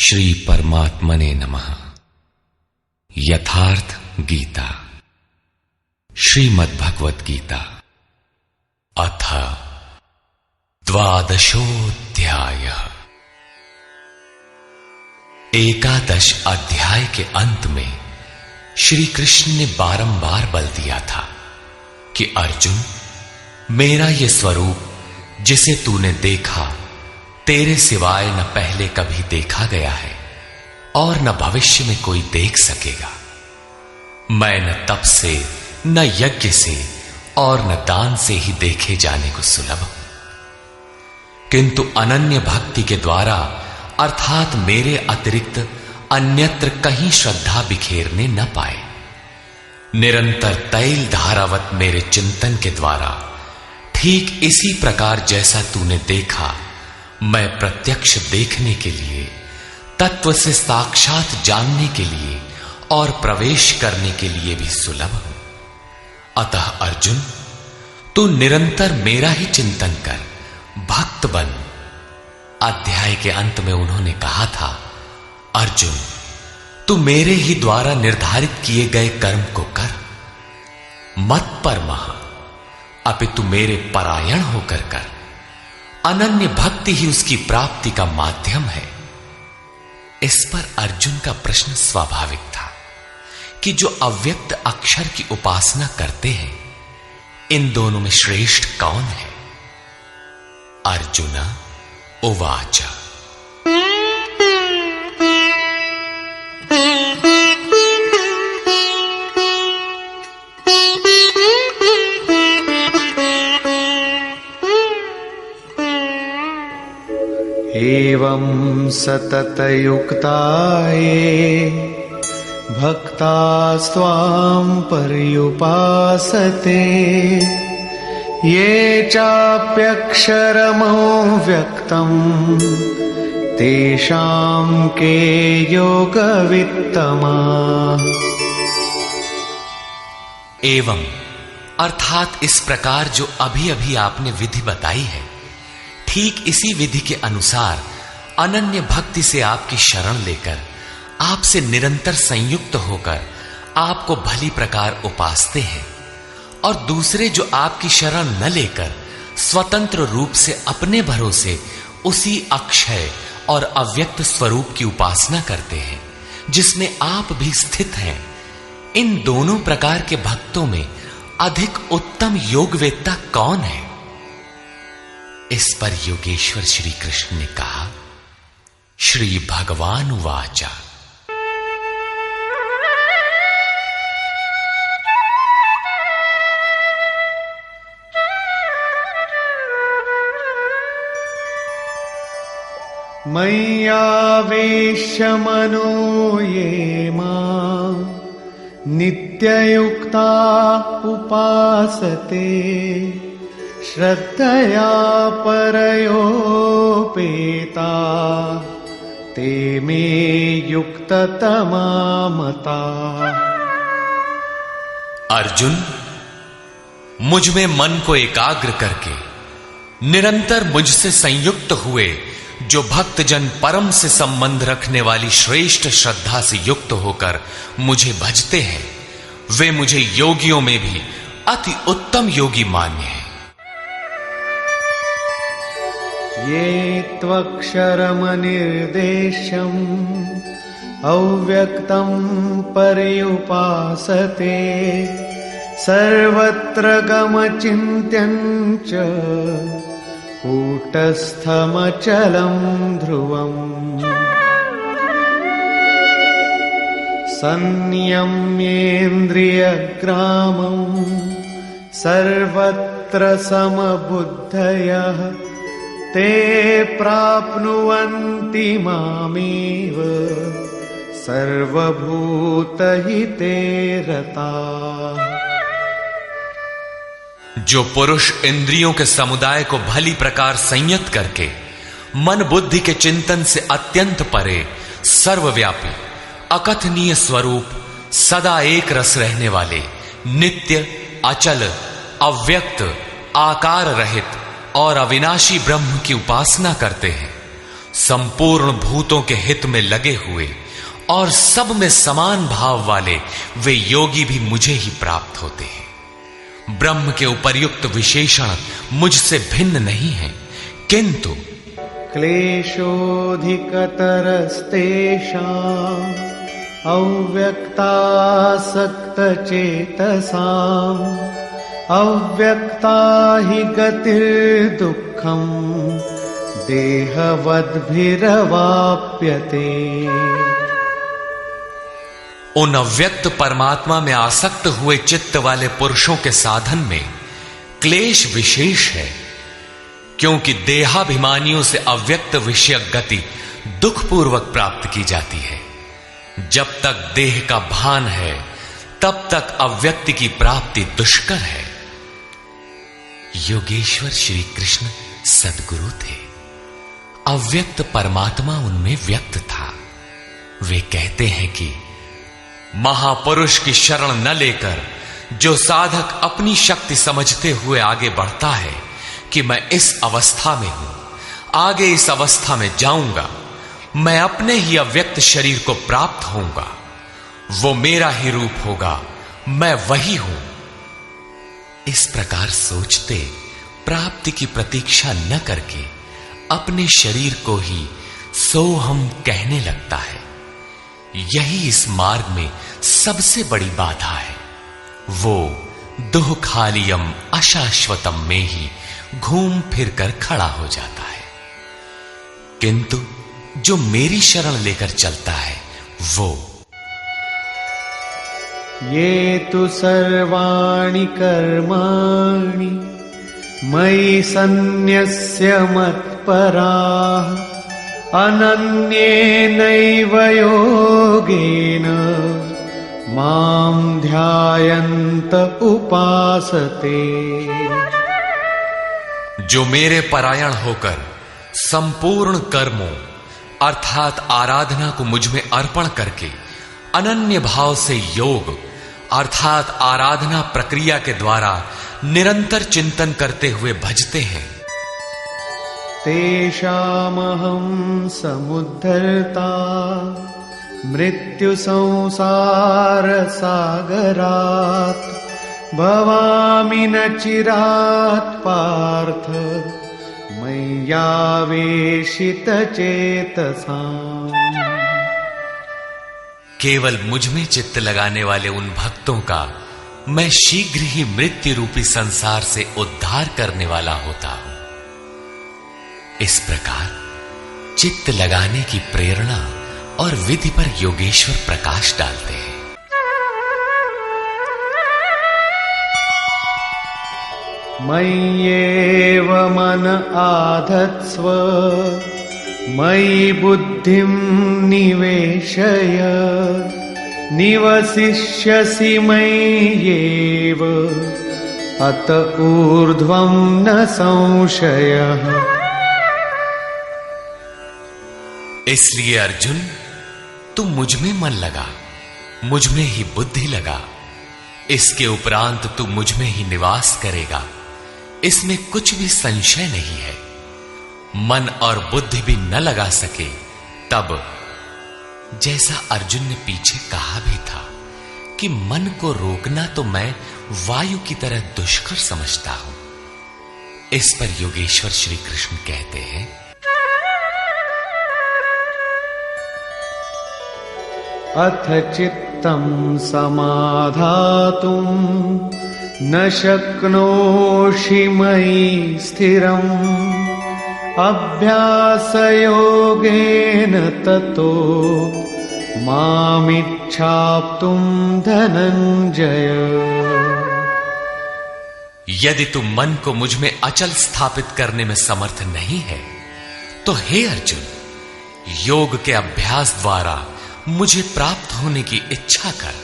श्री परमात्मने नमः। यथार्थ गीता, श्रीमद्भगवत गीता, अथ द्वादशोऽध्यायः। एकादश अध्याय के अंत में श्री कृष्ण ने बारंबार बल दिया था कि अर्जुन, मेरा यह स्वरूप जिसे तूने देखा तेरे सिवाय न पहले कभी देखा गया है और न भविष्य में कोई देख सकेगा। मैं न तप से, न यज्ञ से और न दान से ही देखे जाने को सुलभ हूं, किंतु अनन्य भक्ति के द्वारा अर्थात मेरे अतिरिक्त अन्यत्र कहीं श्रद्धा बिखेरने न पाए, निरंतर तैल धारावत मेरे चिंतन के द्वारा ठीक इसी प्रकार जैसा तूने देखा, मैं प्रत्यक्ष देखने के लिए, तत्व से साक्षात जानने के लिए और प्रवेश करने के लिए भी सुलभ हूं। अतः अर्जुन, तू निरंतर मेरा ही चिंतन कर, भक्त बन। अध्याय के अंत में उन्होंने कहा था, अर्जुन, तू मेरे ही द्वारा निर्धारित किए गए कर्म को कर, मत परमः, अपितु मेरे परायण होकर कर। अनन्य भक्ति ही उसकी प्राप्ति का माध्यम है। इस पर अर्जुन का प्रश्न स्वाभाविक था कि जो अव्यक्त अक्षर की उपासना करते हैं, इन दोनों में श्रेष्ठ कौन है? अर्जुन उवाच, एवं सततयुक्ता ये भक्तास्त्वां पर्युपासते, ये चाप्यक्षरमव्यक्तं तेषां के योगवित्तमाः। एवं अर्थात इस प्रकार जो अभी अभी आपने विधि बताई है, ठीक इसी विधि के अनुसार अनन्य भक्ति से आपकी शरण लेकर, आपसे निरंतर संयुक्त होकर आपको भली प्रकार उपासते हैं, और दूसरे जो आपकी शरण न लेकर स्वतंत्र रूप से अपने भरोसे उसी अक्षय और अव्यक्त स्वरूप की उपासना करते हैं जिसमें आप भी स्थित हैं, इन दोनों प्रकार के भक्तों में अधिक उत्तम योगवेत्ता कौन है? इस पर योगेश्वर श्री कृष्ण ने कहा, श्री भगवान उवाच, मय्यावेश्य मनो ये मां नित्ययुक्ता उपासते, श्रद्धया परयोपेता ते मे युक्ततमा मता। अर्जुन, मुझ में मन को एकाग्र करके निरंतर मुझसे संयुक्त हुए जो भक्तजन परम से संबंध रखने वाली श्रेष्ठ श्रद्धा से युक्त होकर मुझे भजते हैं, वे मुझे योगियों में भी अति उत्तम योगी मान्य हैं। ये त्वक्षरमनिर्देश्यम् अव्यक्तं पर्युपासते, सर्वत्र गमचिन्त्यं च कूटस्थमचलं ध्रुवम्, संयम्येन्द्रियग्रामं सर्वत्र समबुद्धयः, ते प्राप्नुवन्ति मामेव सर्वभूतहिते रताः। जो पुरुष इंद्रियों के समुदाय को भली प्रकार संयत करके मन बुद्धि के चिंतन से अत्यंत परे सर्वव्यापी अकथनीय स्वरूप सदा एक रस रहने वाले नित्य अचल अव्यक्त आकार रहित और अविनाशी ब्रह्म की उपासना करते हैं, संपूर्ण भूतों के हित में लगे हुए और सब में समान भाव वाले वे योगी भी मुझे ही प्राप्त होते हैं। ब्रह्म के उपर्युक्त विशेषण मुझसे भिन्न नहीं है, किंतु क्लेशोऽधिकतरस्तेषाम् अव्यक्तासक्तचेतसाम् अव्यक्ता हि गतिर्दुःखम् देहवद्भिरवाप्यते। उन अव्यक्त परमात्मा में आसक्त हुए चित्त वाले पुरुषों के साधन में क्लेश विशेष है, क्योंकि देहाभिमानियों से अव्यक्त विषयक गति दुखपूर्वक प्राप्त की जाती है। जब तक देह का भान है तब तक अव्यक्त की प्राप्ति दुष्कर है। योगेश्वर श्री कृष्ण सद्गुरु थे। अव्यक्त परमात्मा उनमें व्यक्त था। वे कहते हैं कि महापुरुष की शरण न लेकर जो साधक अपनी शक्ति समझते हुए आगे बढ़ता है कि मैं इस अवस्था में हूं, आगे इस अवस्था में जाऊंगा, मैं अपने ही अव्यक्त शरीर को प्राप्त होऊंगा, वो मेरा ही रूप होगा, मैं वही हूं, इस प्रकार सोचते प्राप्ति की प्रतीक्षा न करके अपने शरीर को ही सोहम कहने लगता है। यही इस मार्ग में सबसे बड़ी बाधा है। वो दुःखालियम अशाश्वतम में ही घूम फिर कर खड़ा हो जाता है। किंतु जो मेरी शरण लेकर चलता है वो ये तु सर्वाणि कर्माणि मयि सन्न्यस्य मत्पराः अनन्येनैव योगेन मां ध्यायन्त उपासते। जो मेरे परायण होकर संपूर्ण कर्मों अर्थात आराधना को मुझ में अर्पण करके अनन्य भाव से योग अर्थात आराधना प्रक्रिया के द्वारा निरंतर चिंतन करते हुए भजते हैं। तेषामहं समुद्धर्ता मृत्यु संसार सागरात् भवामि न चिरात् पार्थ मय्यावेशित चेतसाम्। केवल मुझ में चित्त लगाने वाले उन भक्तों का मैं शीघ्र ही मृत्यु रूपी संसार से उद्धार करने वाला होता हूं। इस प्रकार चित्त लगाने की प्रेरणा और विधि पर योगेश्वर प्रकाश डालते हैं। मय्येव मन आधत्स्व मयि बुद्धिं निवेशय निवसिष्यसि मय्येव अत ऊर्ध्वं न संशयः। इसलिए अर्जुन, तू मुझ में मन लगा, मुझ में ही बुद्धि लगा, इसके उपरांत तू मुझ में ही निवास करेगा, इसमें कुछ भी संशय नहीं है। मन और बुद्धि भी न लगा सके तब, जैसा अर्जुन ने पीछे कहा भी था कि मन को रोकना तो मैं वायु की तरह दुष्कर समझता हूं। इस पर योगेश्वर श्री कृष्ण कहते हैं, अथ चित्तं समाधातुं न शक्नोषि मयि स्थिरम् अभ्यासयोगेन ततो मामिच्छाप्तुं धनंजय। यदि तू मन को मुझ में अचल स्थापित करने में समर्थ नहीं है तो हे अर्जुन, योग के अभ्यास द्वारा मुझे प्राप्त होने की इच्छा कर।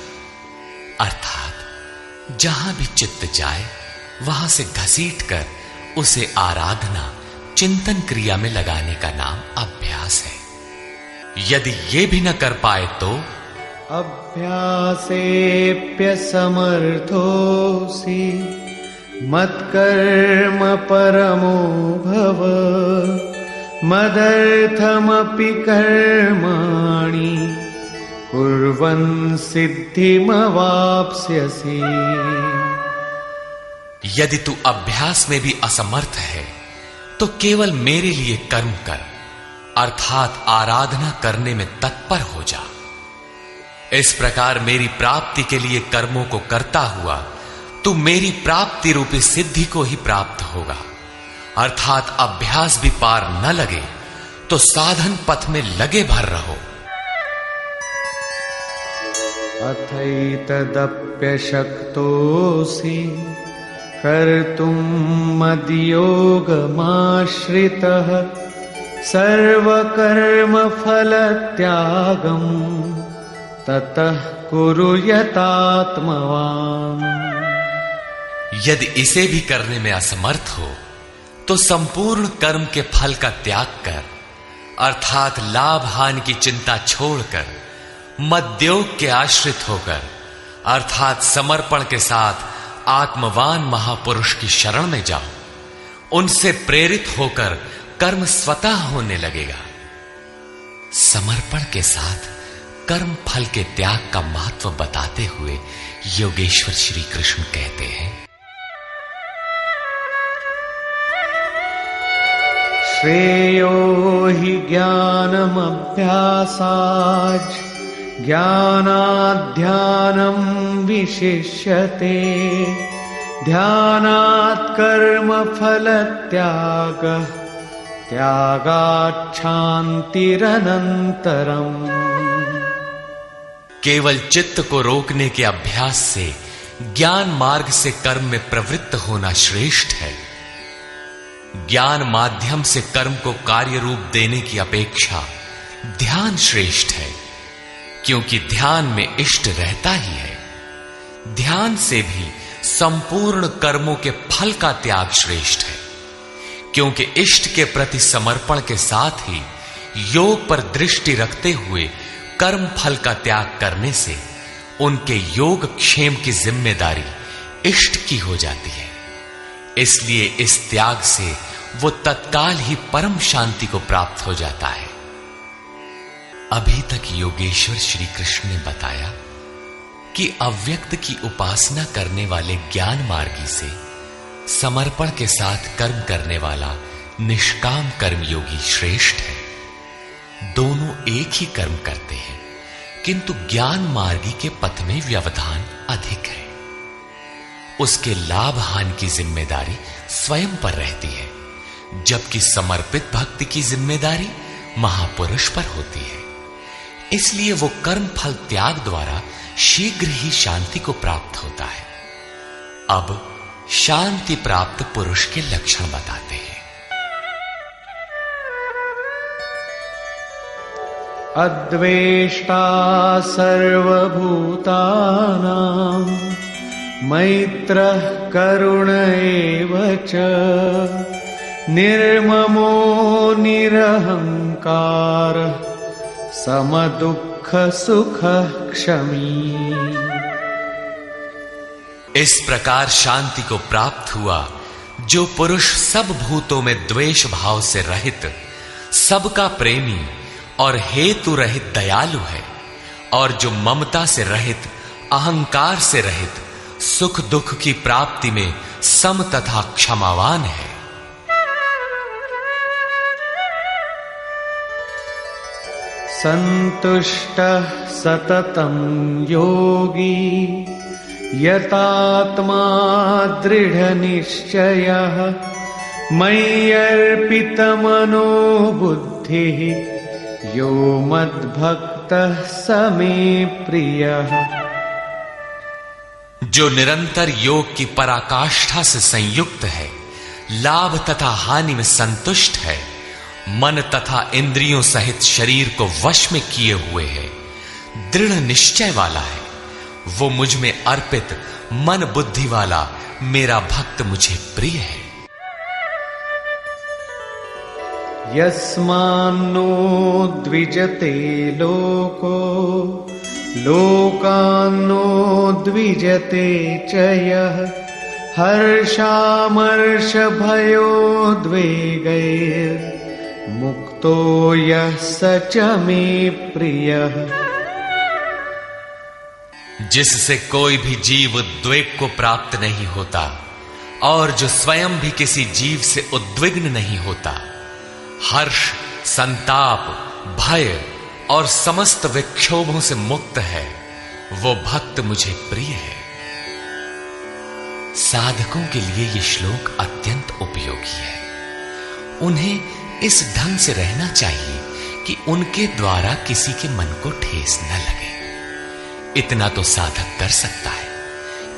अर्थात जहां भी चित्त जाए वहां से घसीट कर उसे आराधना चिंतन क्रिया में लगाने का नाम अभ्यास है। यदि ये भी न कर पाए तो अभ्यासेऽप्यसमर्थोऽसि मत्कर्म परमो भव मदर्थमपि कर्माणि कुर्वन् सिद्धिमवाप्स्यसि। यदि तू अभ्यास में भी असमर्थ है तो केवल मेरे लिए कर्म कर, अर्थात आराधना करने में तत्पर हो जा। इस प्रकार मेरी प्राप्ति के लिए कर्मों को करता हुआ तू मेरी प्राप्ति रूपी सिद्धि को ही प्राप्त होगा। अर्थात अभ्यास भी पार न लगे तो साधन पथ में लगे भर रहो। अथैतदप्यशक्तोऽसि कर्तुं मद्योगमाश्रितः सर्वकर्मफलत्यागं ततः कुरु यतात्मवान्। यदि इसे भी करने में असमर्थ हो तो संपूर्ण कर्म के फल का त्याग कर, अर्थात लाभ हानि की चिंता छोड़कर मद्योग के आश्रित होकर, अर्थात समर्पण के साथ आत्मवान महापुरुष की शरण में जाओ। उनसे प्रेरित होकर कर्म स्वतः होने लगेगा। समर्पण के साथ कर्म फल के त्याग का महत्व बताते हुए योगेश्वर श्री कृष्ण कहते हैं, श्रेयो हि ज्ञानमभ्यासाच् ज्ञानाध्यानं विशिष्यते ध्यानात् कर्मफलत्यागः त्यागात् शान्तिरनन्तरम्। केवल चित्त को रोकने के अभ्यास से ज्ञान मार्ग से कर्म में प्रवृत्त होना श्रेष्ठ है। ज्ञान माध्यम से कर्म को कार्य रूप देने की अपेक्षा ध्यान श्रेष्ठ है, क्योंकि ध्यान में इष्ट रहता ही है। ध्यान से भी संपूर्ण कर्मों के फल का त्याग श्रेष्ठ है, क्योंकि इष्ट के प्रति समर्पण के साथ ही योग पर दृष्टि रखते हुए कर्म फल का त्याग करने से उनके योग क्षेम की जिम्मेदारी इष्ट की हो जाती है। इसलिए इस त्याग से वो तत्काल ही परम शांति को प्राप्त हो जाता है। अभी तक योगेश्वर श्री कृष्ण ने बताया कि अव्यक्त की उपासना करने वाले ज्ञान मार्गी से समर्पण के साथ कर्म करने वाला निष्काम कर्मयोगी श्रेष्ठ है। दोनों एक ही कर्म करते हैं, किंतु ज्ञान मार्गी के पथ में व्यवधान अधिक है। उसके लाभ हानि की जिम्मेदारी स्वयं पर रहती है, जबकि समर्पित भक्ति की जिम्मेदारी महापुरुष पर होती है। इसलिए वो कर्म फल त्याग द्वारा शीघ्र ही शांति को प्राप्त होता है। अब शांति प्राप्त पुरुष के लक्षण बताते हैं। अद्वेष्टा सर्वभूतानां मैत्रः करुण एव च निर्ममो निरहंकारः समदुःख सुख क्षमी। इस प्रकार शांति को प्राप्त हुआ जो पुरुष सब भूतों में द्वेष भाव से रहित, सबका प्रेमी और हेतु रहित दयालु है, और जो ममता से रहित, अहंकार से रहित, सुख दुख की प्राप्ति में सम तथा क्षमावान है। संतुष्टः सततं योगी यतात्मा दृढ़निश्चयः मय्यर्पितमनो बुद्धिः यो मद्भक्तः स मे प्रियः। जो निरंतर योग की पराकाष्ठा से संयुक्त है, लाभ तथा हानि में संतुष्ट है, मन तथा इंद्रियों सहित शरीर को वश में किए हुए है, दृढ़ निश्चय वाला है, वो मुझ में अर्पित मन बुद्धि वाला मेरा भक्त मुझे प्रिय है। यस्मान्नो द्विजते लोको लोकान्नो द्विजते च यः हर्षामर्षभयोद्वेगैर् मुक्तो यः स च मे प्रियः। जिससे कोई भी जीव उद्वेग को प्राप्त नहीं होता और जो स्वयं भी किसी जीव से उद्विग्न नहीं होता, हर्ष, संताप, भय और समस्त विक्षोभों से मुक्त है, वो भक्त मुझे प्रिय है। साधकों के लिए यह श्लोक अत्यंत उपयोगी है। उन्हें इस ढंग से रहना चाहिए कि उनके द्वारा किसी के मन को ठेस न लगे। इतना तो साधक कर सकता है,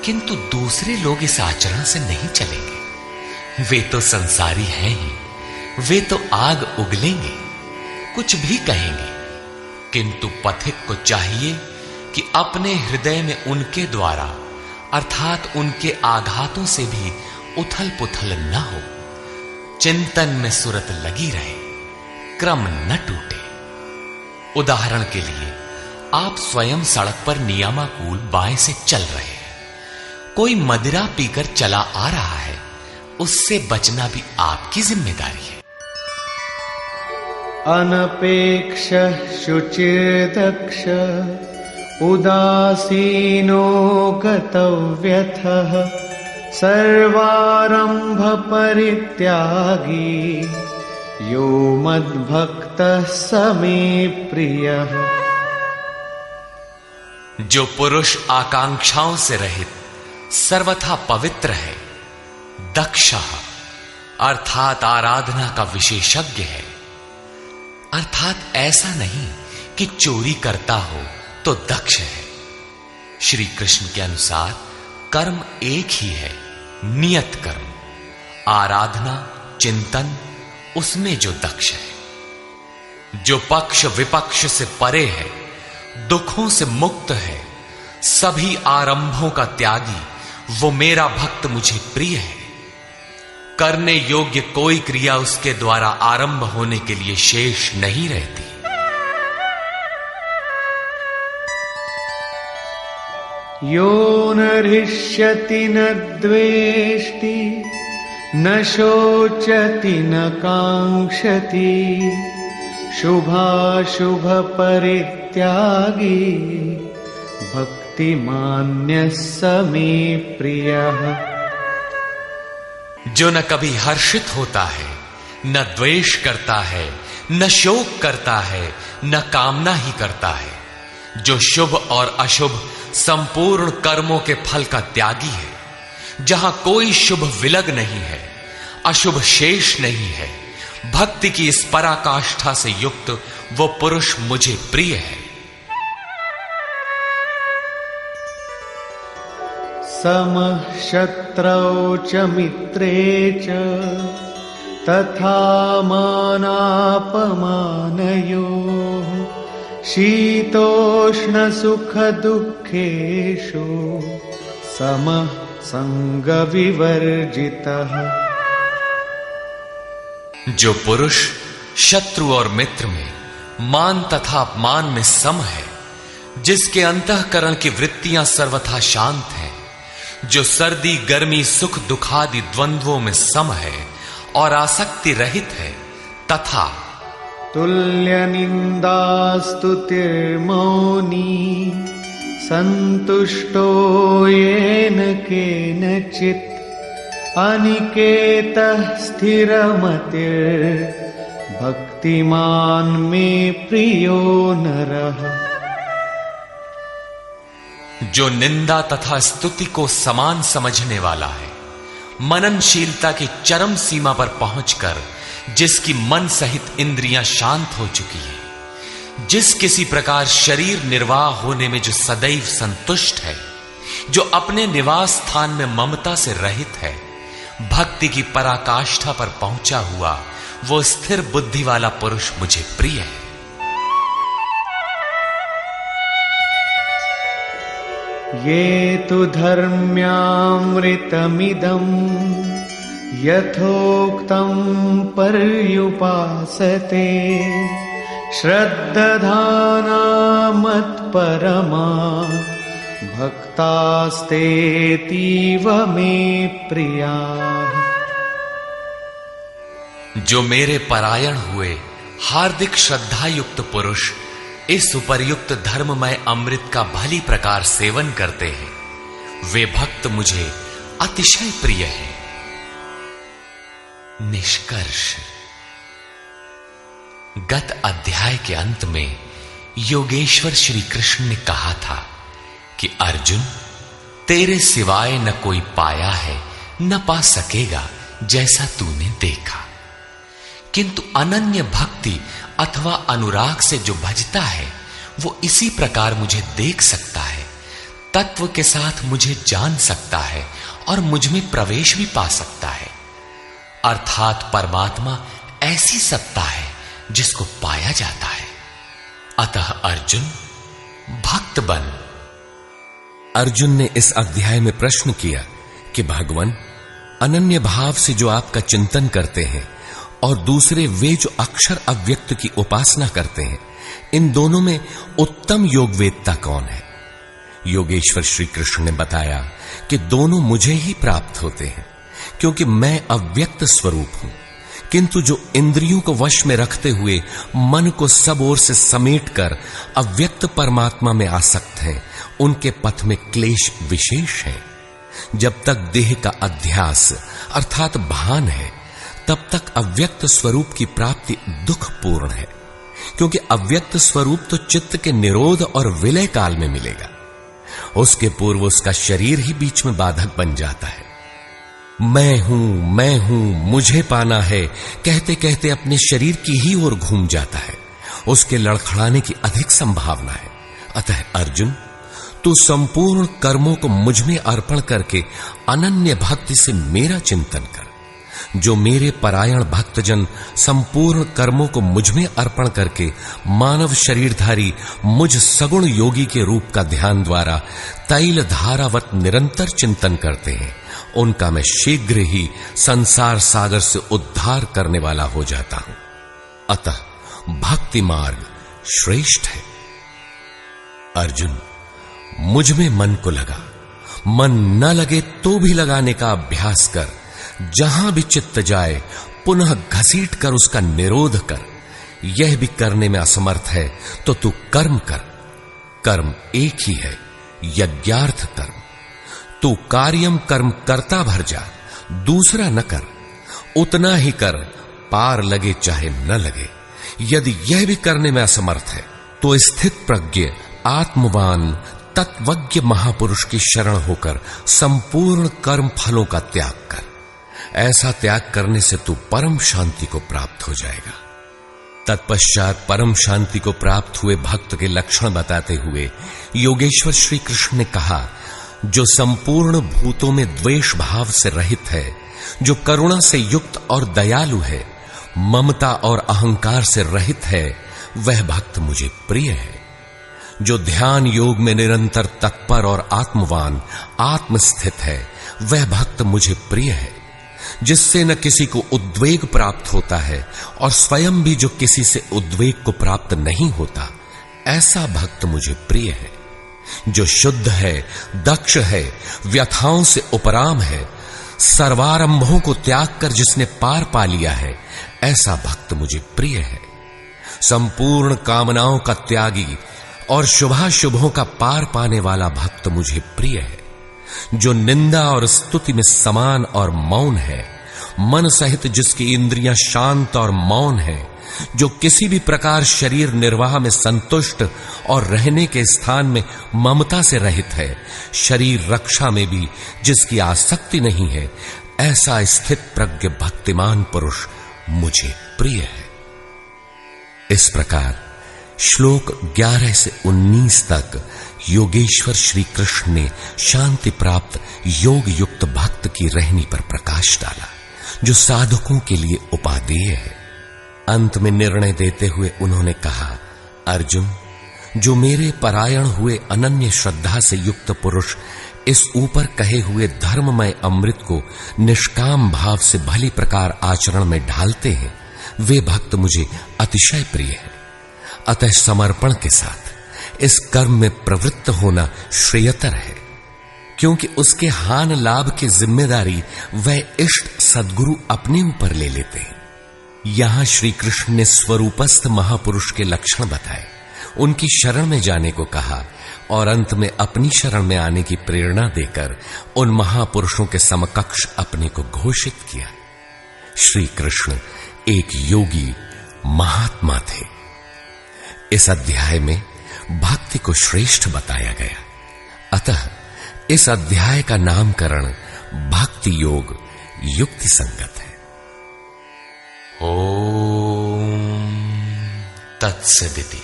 किंतु दूसरे लोग इस आचरण से नहीं चलेंगे। वे तो संसारी हैं ही, वे तो आग उगलेंगे, कुछ भी कहेंगे, किंतु पथिक को चाहिए कि अपने हृदय में उनके द्वारा अर्थात उनके आघातों से भी उथल पुथल न हो, चिंतन में सुरत लगी रहे, क्रम न टूटे। उदाहरण के लिए, आप स्वयं सड़क पर नियमानुकूल बाएं से चल रहे हैं, कोई मदिरा पीकर चला आ रहा है, उससे बचना भी आपकी जिम्मेदारी है। अनपेक्ष शुचिर्दक्ष उदासीनो गतव्यथः सर्वारंभ परित्यागी यो मद्भक्तः स मे प्रियः। जो पुरुष आकांक्षाओं से रहित सर्वथा पवित्र है, दक्ष अर्थात आराधना का विशेषज्ञ है, अर्थात ऐसा नहीं कि चोरी करता हो तो दक्ष है। श्री कृष्ण के अनुसार कर्म एक ही है, नियत कर्म, आराधना, चिंतन, उसमें जो दक्ष है। जो पक्ष विपक्ष से परे है, दुखों से मुक्त है, सभी आरंभों का त्यागी, वो मेरा भक्त मुझे प्रिय है। करने योग्य कोई क्रिया उसके द्वारा आरंभ होने के लिए शेष नहीं रहती। यो न हृष्यति न द्वेष्टि न शोचति न कांक्षति शुभाशुभ परित्यागी भक्तिमान्यः स मे प्रियः। जो न कभी हर्षित होता है, न द्वेष करता है, न शोक करता है, न कामना ही करता है, जो शुभ और अशुभ संपूर्ण कर्मों के फल का त्यागी है, जहां कोई शुभ विलग नहीं है, अशुभ शेष नहीं है, भक्ति की इस पराकाष्ठा से युक्त वो पुरुष मुझे प्रिय है। समः शत्रौ च मित्रे च तथा मानापमानयोः शीतोष्ण सुख दुःखेषु समः संग विवर्जितः। जो पुरुष शत्रु और मित्र में, मान तथा अपमान में सम है, जिसके अंतःकरण की वृत्तियां सर्वथा शांत हैं, जो सर्दी गर्मी सुख दुखादि द्वंद्वों में सम है और आसक्ति रहित है, तथा तुल्य निंदा स्तुतिर्मौनी संतुष्टो येन केनचित् अनिकेतः स्थिरमतिर् भक्तिमान् मे प्रियो नरः। जो निंदा तथा स्तुति को समान समझने वाला है, मननशीलता की चरम सीमा पर पहुंचकर जिसकी मन सहित इंद्रियां शांत हो चुकी है, जिस किसी प्रकार शरीर निर्वाह होने में जो सदैव संतुष्ट है, जो अपने निवास स्थान में ममता से रहित है, भक्ति की पराकाष्ठा पर पहुंचा हुआ वो स्थिर बुद्धि वाला पुरुष मुझे प्रिय है। ये तु धर्म्यामृतमिदं यथोक्तं पर्युपासते श्रद्धाना मत्परमा भक्तास्तेतीव मे प्रिया। जो मेरे परायण हुए हार्दिक श्रद्धा युक्त पुरुष इस उपर्युक्त धर्ममय अमृत का भली प्रकार सेवन करते हैं, वे भक्त मुझे अतिशय प्रिय हैं। निष्कर्ष, गत अध्याय के अंत में योगेश्वर श्री कृष्ण ने कहा था कि अर्जुन, तेरे सिवाय न कोई पाया है न पा सकेगा जैसा तूने देखा, किंतु अनन्य भक्ति अथवा अनुराग से जो भजता है वो इसी प्रकार मुझे देख सकता है, तत्व के साथ मुझे जान सकता है और मुझ में प्रवेश भी पा सकता है। अर्थात परमात्मा ऐसी सत्ता है जिसको पाया जाता है। अतः अर्जुन, भक्त बन। अर्जुन ने इस अध्याय में प्रश्न किया कि भगवान, अनन्य भाव से जो आपका चिंतन करते हैं और दूसरे वे जो अक्षर अव्यक्त की उपासना करते हैं, इन दोनों में उत्तम योगवेदता कौन है? योगेश्वर श्री कृष्ण ने बताया कि दोनों मुझे ही प्राप्त होते हैं, क्योंकि मैं अव्यक्त स्वरूप हूं, किंतु जो इंद्रियों को वश में रखते हुए मन को सब ओर से समेटकर अव्यक्त परमात्मा में आसक्त हैं, उनके पथ में क्लेश विशेष है। जब तक देह का अध्यास अर्थात भान है, तब तक अव्यक्त स्वरूप की प्राप्ति दुखपूर्ण है, क्योंकि अव्यक्त स्वरूप तो चित्त के निरोध और विलय काल में मिलेगा। उसके पूर्व उसका शरीर ही बीच में बाधक बन जाता है। मैं हूं, मुझे पाना है कहते कहते अपने शरीर की ही ओर घूम जाता है। उसके लड़खड़ाने की अधिक संभावना है। अतः अर्जुन, तू संपूर्ण कर्मों को मुझ में अर्पण करके अनन्य भक्ति से मेरा चिंतन कर। जो मेरे परायण भक्तजन संपूर्ण कर्मों को मुझ में अर्पण करके मानव शरीरधारी मुझ सगुण योगी के रूप का ध्यान द्वारा तैल धारावत निरंतर चिंतन करते हैं, उनका मैं शीघ्र ही संसार सागर से उद्धार करने वाला हो जाता हूं। अतः भक्ति मार्ग श्रेष्ठ है। अर्जुन, मुझ में मन को लगा, मन न लगे तो भी लगाने का अभ्यास कर। जहां भी चित्त जाए पुनः घसीट कर उसका निरोध कर। यह भी करने में असमर्थ है तो तू कर्म कर। कर्म एक ही है, यज्ञार्थ कर्म। तू कार्यम कर्म करता भर जा, दूसरा न कर। उतना ही कर, पार लगे चाहे न लगे। यदि यह भी करने में असमर्थ है तो स्थित प्रज्ञ आत्मवान तत्वज्ञ महापुरुष की शरण होकर संपूर्ण कर्म फलों का त्याग कर। ऐसा त्याग करने से तू परम शांति को प्राप्त हो जाएगा। तत्पश्चात परम शांति को प्राप्त हुए भक्त के लक्षण बताते हुए योगेश्वर श्री कृष्ण ने कहा, जो संपूर्ण भूतों में द्वेष भाव से रहित है, जो करुणा से युक्त और दयालु है, ममता और अहंकार से रहित है, वह भक्त मुझे प्रिय है। जो ध्यान योग में निरंतर तत्पर और आत्मवान आत्मस्थित है, वह भक्त मुझे प्रिय है। जिससे न किसी को उद्वेग प्राप्त होता है और स्वयं भी जो किसी से उद्वेग को प्राप्त नहीं होता, ऐसा भक्त मुझे प्रिय है। जो शुद्ध है, दक्ष है, व्यथाओं से उपराम है, सर्वारंभों को त्याग कर जिसने पार पा लिया है, ऐसा भक्त मुझे प्रिय है। संपूर्ण कामनाओं का त्यागी और शुभाशुभों का पार पाने वाला भक्त मुझे प्रिय है। जो निंदा और स्तुति में समान और मौन है, मन सहित जिसकी इंद्रियां शांत और मौन है, जो किसी भी प्रकार शरीर निर्वाह में संतुष्ट और रहने के स्थान में ममता से रहित है, शरीर रक्षा में भी जिसकी आसक्ति नहीं है, ऐसा स्थित प्रज्ञ भक्तिमान पुरुष मुझे प्रिय है। इस प्रकार श्लोक 11 से 19 तक योगेश्वर श्री कृष्ण ने शांति प्राप्त योग युक्त भक्त की रहनी पर प्रकाश डाला, जो साधकों के लिए उपादेय है। अंत में निर्णय देते हुए उन्होंने कहा, अर्जुन, जो मेरे परायण हुए अनन्य श्रद्धा से युक्त पुरुष इस ऊपर कहे हुए धर्ममय अमृत को निष्काम भाव से भली प्रकार आचरण में ढालते हैं, वे भक्त मुझे अतिशय प्रिय है। अतः समर्पण के साथ इस कर्म में प्रवृत्त होना श्रेयतर है, क्योंकि उसके हान लाभ की जिम्मेदारी वह इष्ट सद्गुरु अपने ऊपर ले लेते हैं। यहां श्री कृष्ण ने स्वरूपस्थ महापुरुष के लक्षण बताए, उनकी शरण में जाने को कहा और अंत में अपनी शरण में आने की प्रेरणा देकर उन महापुरुषों के समकक्ष अपने को घोषित किया। श्री कृष्ण एक योगी महात्मा थे। इस अध्याय में भक्ति को श्रेष्ठ बताया गया, अतः इस अध्याय का नामकरण भक्ति योग युक्ति संगत है। ओम तत्सदिति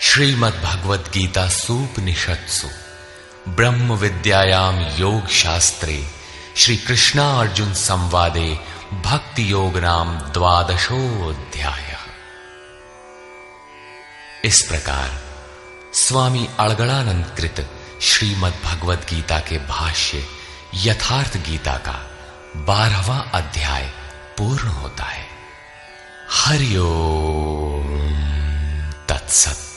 श्रीमद् भगवद गीता सूपनिषत्सु ब्रह्म विद्यायाम योग शास्त्रे श्री कृष्णा अर्जुन संवादे भक्ति योग नाम 12वां। इस प्रकार स्वामी अड़गड़ानंद कृत श्रीमद् भगवद गीता के भाष्य यथार्थ गीता का 12वां अध्याय पूर्ण होता है। हरि ओम तत्सत।